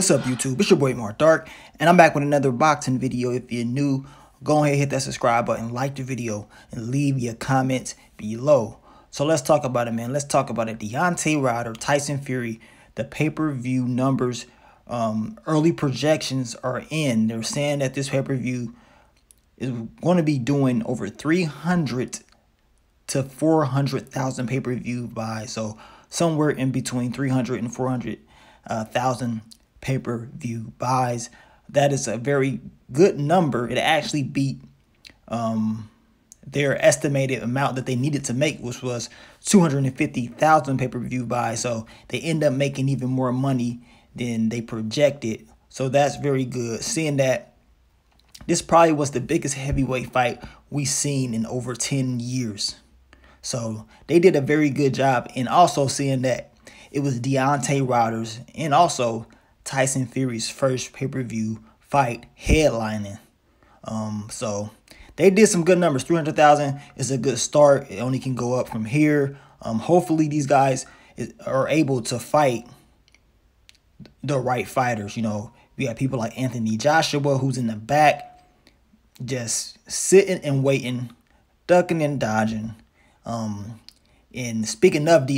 What's up, YouTube? It's your boy Mark Dark, and I'm back with another boxing video. If you're new, go ahead, hit that subscribe button, like the video, and leave your comments below. So let's talk about it, man. Let's talk about it. Deontay Wilder, Tyson Fury, the pay-per-view numbers, early projections are in. They're saying that this pay-per-view is going to be doing over 300 to 400,000 pay-per-view buys. So somewhere in between 300 and 400,000 pay-per-view buys. That is a very good number. It actually beat their estimated amount that they needed to make, which was 250,000 pay-per-view buys. So they end up making even more money than they projected. So that's very good. Seeing that this probably was the biggest heavyweight fight we've seen in over 10 years. So they did a very good job. And also seeing that it was Deontay Wilder's and also Tyson Fury's first pay-per-view fight headlining. So they did some good numbers. 300,000 is a good start. It only can go up from here. Hopefully these guys are able to fight the right fighters. You know, we have people like Anthony Joshua, who's in the back, just sitting and waiting, ducking and dodging. And speaking of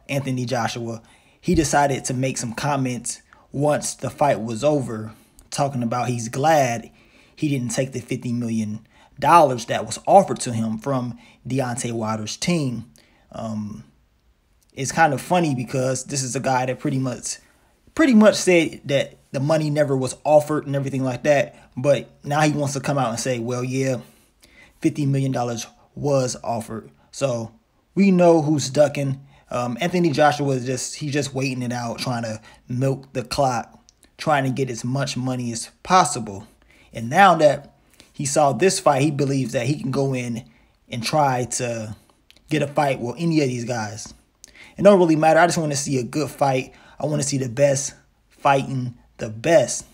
Anthony Joshua, he decided to make some comments once the fight was over, talking about he's glad he didn't take the $50 million that was offered to him from Deontay Wilder's team. It's kind of funny because this is a guy that pretty much said that the money never was offered and everything like that, but now he wants to come out and say, well, yeah, $50 million was offered. So we know who's ducking. Anthony Joshua is just waiting it out, trying to milk the clock, trying to get as much money as possible. And now that he saw this fight, he believes that he can go in and try to get a fight with any of these guys. It don't really matter. I just want to see a good fight. I want to see the best fighting the best.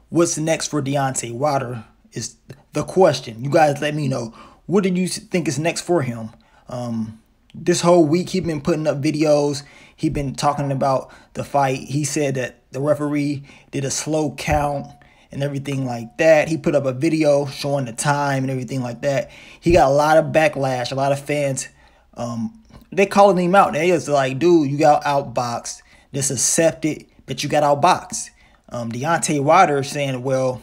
What's next for Deontay Wilder is the question. You guys let me know. What do you think is next for him? This whole week, he's been putting up videos. He's been talking about the fight. He said that the referee did a slow count and everything like that. He put up a video showing the time and everything like that. He got a lot of backlash, a lot of fans. They calling him out. They was like, dude, you got outboxed. Just accept it that you got outboxed. Deontay Wilder saying, well,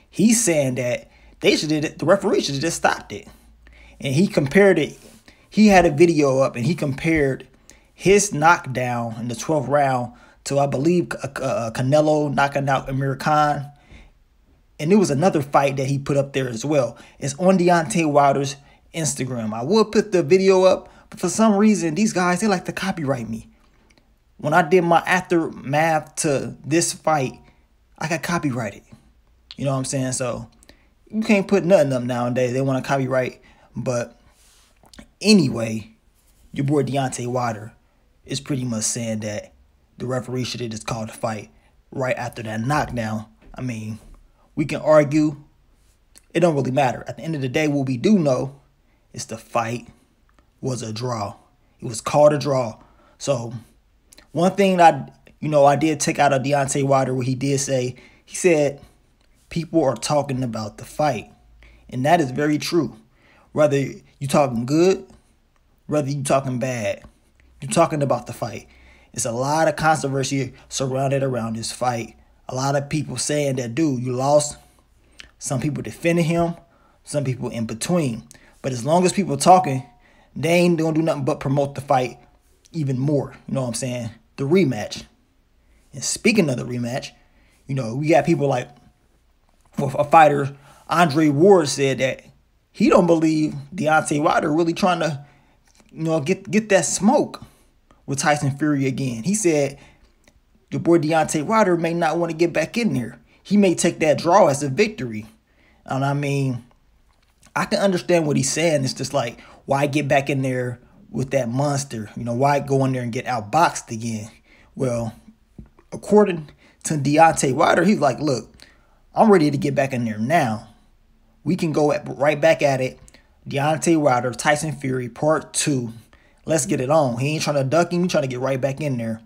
he's saying that the referee should have just stopped it. And he compared it. He had a video up and he compared his knockdown in the 12th round to, I believe, Canelo knocking out Amir Khan. And there was another fight that he put up there as well. It's on Deontay Wilder's Instagram. I will put the video up, but for some reason, these guys, they like to copyright me. When I did my aftermath to this fight, I got copyrighted. You know what I'm saying? So you can't put nothing up nowadays. They want to copyright. But anyway, your boy Deontay Wilder is pretty much saying that the referee should have just called the fight right after that knockdown. I mean, we can argue. It don't really matter. At the end of the day, what we do know is the fight was a draw. It was called a draw. So one thing I did take out of Deontay Wilder, what he did say, he said people are talking about the fight. And that is very true. Whether you talking good, whether you talking bad, you're talking about the fight. It's a lot of controversy surrounded around this fight. A lot of people saying that, dude, you lost. Some people defending him. Some people in between. But as long as people talking, they ain't gonna do nothing but promote the fight even more. You know what I'm saying? The rematch. And speaking of the rematch, you know, we got people like a fighter, Andre Ward, said that he don't believe Deontay Wilder really trying to, you know, get that smoke with Tyson Fury again. He said your boy Deontay Wilder may not want to get back in there. He may take that draw as a victory. And I mean, I can understand what he's saying. It's just like, why get back in there with that monster? You know, why go in there and get outboxed again? Well, according to Deontay Wilder, he's like, look, I'm ready to get back in there now. We can go right back at it. Deontay Wilder, Tyson Fury, part 2. Let's get it on. He ain't trying to duck him. He's trying to get right back in there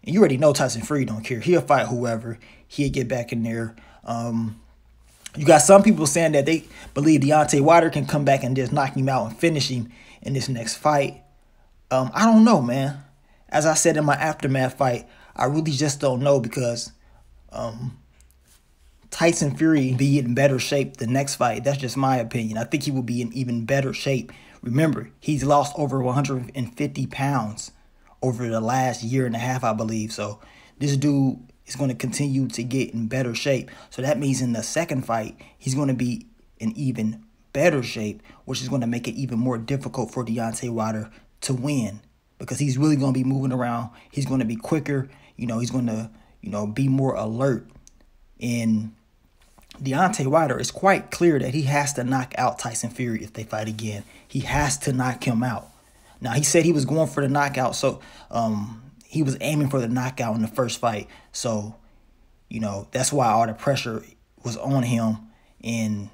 And you already know Tyson Fury don't care. He'll fight whoever. He'll get back in there. You got some people saying that they believe Deontay Wilder can come back and just knock him out and finish him in this next fight. I don't know, man. As I said in my Aftermath fight, I really just don't know because Tyson Fury will be in better shape the next fight. That's just my opinion. I think he will be in even better shape. Remember, he's lost over 150 pounds over the last year and a half, I believe. So this dude is going to continue to get in better shape. So that means in the second fight, he's going to be in even better shape, which is going to make it even more difficult for Deontay Wilder to win because he's really going to be moving around. He's going to be quicker. He's going to, be more alert. And Deontay Wilder, it's quite clear that he has to knock out Tyson Fury if they fight again. He has to knock him out. Now, he said he was going for the knockout, so he was aiming for the knockout in the first fight. So, that's why all the pressure was on him, and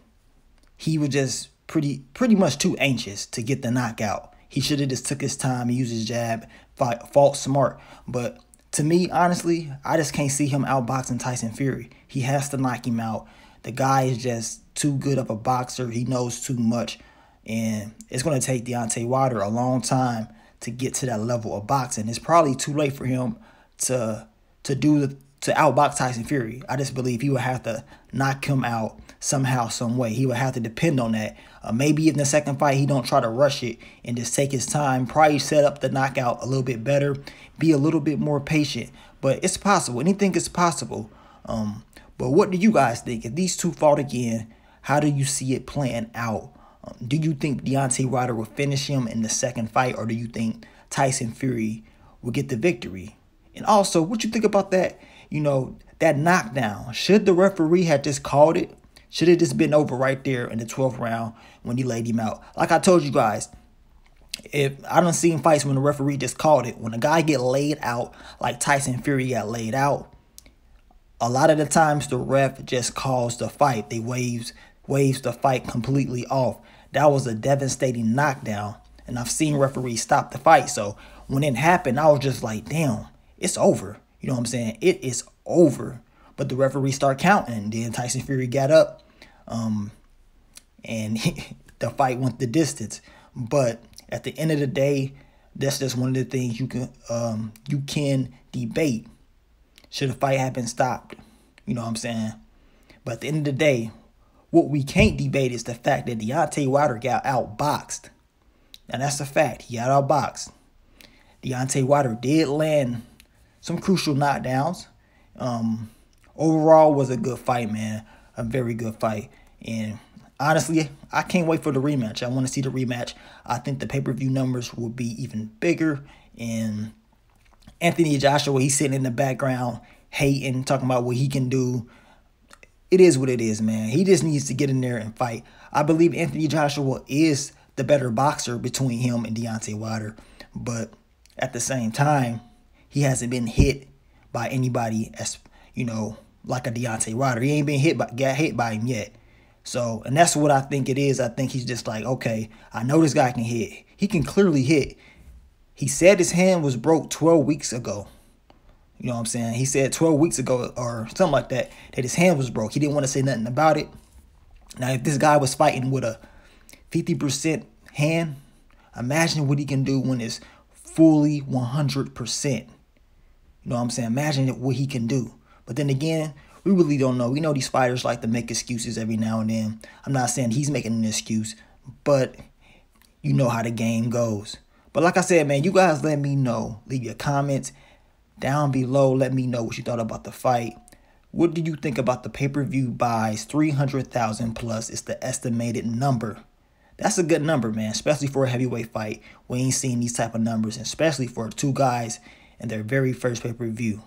he was just pretty much too anxious to get the knockout. He should have just took his time and used his jab, fought smart. But to me, honestly, I just can't see him outboxing Tyson Fury. He has to knock him out. The guy is just too good of a boxer. He knows too much. And it's going to take Deontay Wilder a long time to get to that level of boxing. It's probably too late for him to outbox Tyson Fury. I just believe he would have to knock him out somehow, some way. He would have to depend on that. Maybe in the second fight, he don't try to rush it and just take his time. Probably set up the knockout a little bit better. Be a little bit more patient. But it's possible. Anything is possible. But what do you guys think? If these two fought again, how do you see it playing out? Do you think Deontay Wilder will finish him in the second fight, or do you think Tyson Fury will get the victory? And also, what you think about that, that knockdown? Should the referee have just called it? Should it just been over right there in the 12th round when he laid him out? Like I told you guys, if I done seen fights when the referee just called it, when a guy get laid out like Tyson Fury got laid out, a lot of the times the ref just calls the fight. They waves the fight completely off. That was a devastating knockdown, and I've seen referees stop the fight. So when it happened, I was just like, damn, it's over. You know what I'm saying? It is over. But the referee started counting, and then Tyson Fury got up, and the fight went the distance. But at the end of the day, that's just one of the things you can debate. Should the fight have been stopped? You know what I'm saying? But at the end of the day, what we can't debate is the fact that Deontay Wilder got outboxed. And that's a fact. He got outboxed. Deontay Wilder did land some crucial knockdowns. Overall was a good fight, man. A very good fight. And honestly, I can't wait for the rematch. I want to see the rematch. I think the pay-per-view numbers will be even bigger. And Anthony Joshua, he's sitting in the background hating, talking about what he can do. It is what it is, man. He just needs to get in there and fight. I believe Anthony Joshua is the better boxer between him and Deontay Wilder. But at the same time, he hasn't been hit by anybody as, like a Deontay Wilder. He ain't been got hit by him yet. So, and that's what I think it is. I think he's just like, okay, I know this guy can hit. He can clearly hit. He said his hand was broke 12 weeks ago. You know what I'm saying? He said 12 weeks ago or something like that his hand was broke. He didn't want to say nothing about it. Now, if this guy was fighting with a 50% hand, imagine what he can do when it's fully 100%. You know what I'm saying? Imagine what he can do. But then again, we really don't know. We know these fighters like to make excuses every now and then. I'm not saying he's making an excuse, but you know how the game goes. But like I said, man, you guys let me know. Leave your comments down below. Let me know what you thought about the fight. What do you think about the pay-per-view buys? 300,000 plus is the estimated number. That's a good number, man, especially for a heavyweight fight. We ain't seen these type of numbers, especially for two guys in their very first pay-per-view.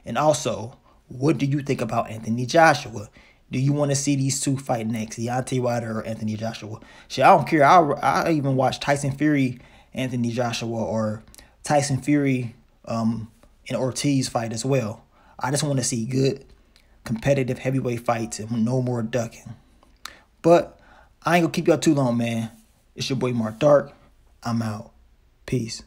And also, what do you think about Anthony Joshua? Do you want to see these two fight next, Deontay Wilder or Anthony Joshua? Shit, I don't care. I even watch Tyson Fury, Anthony Joshua, or Tyson Fury, and Ortiz fight as well. I just want to see good, competitive heavyweight fights and no more ducking. But I ain't gonna keep y'all too long, man. It's your boy Mark Dark. I'm out. Peace.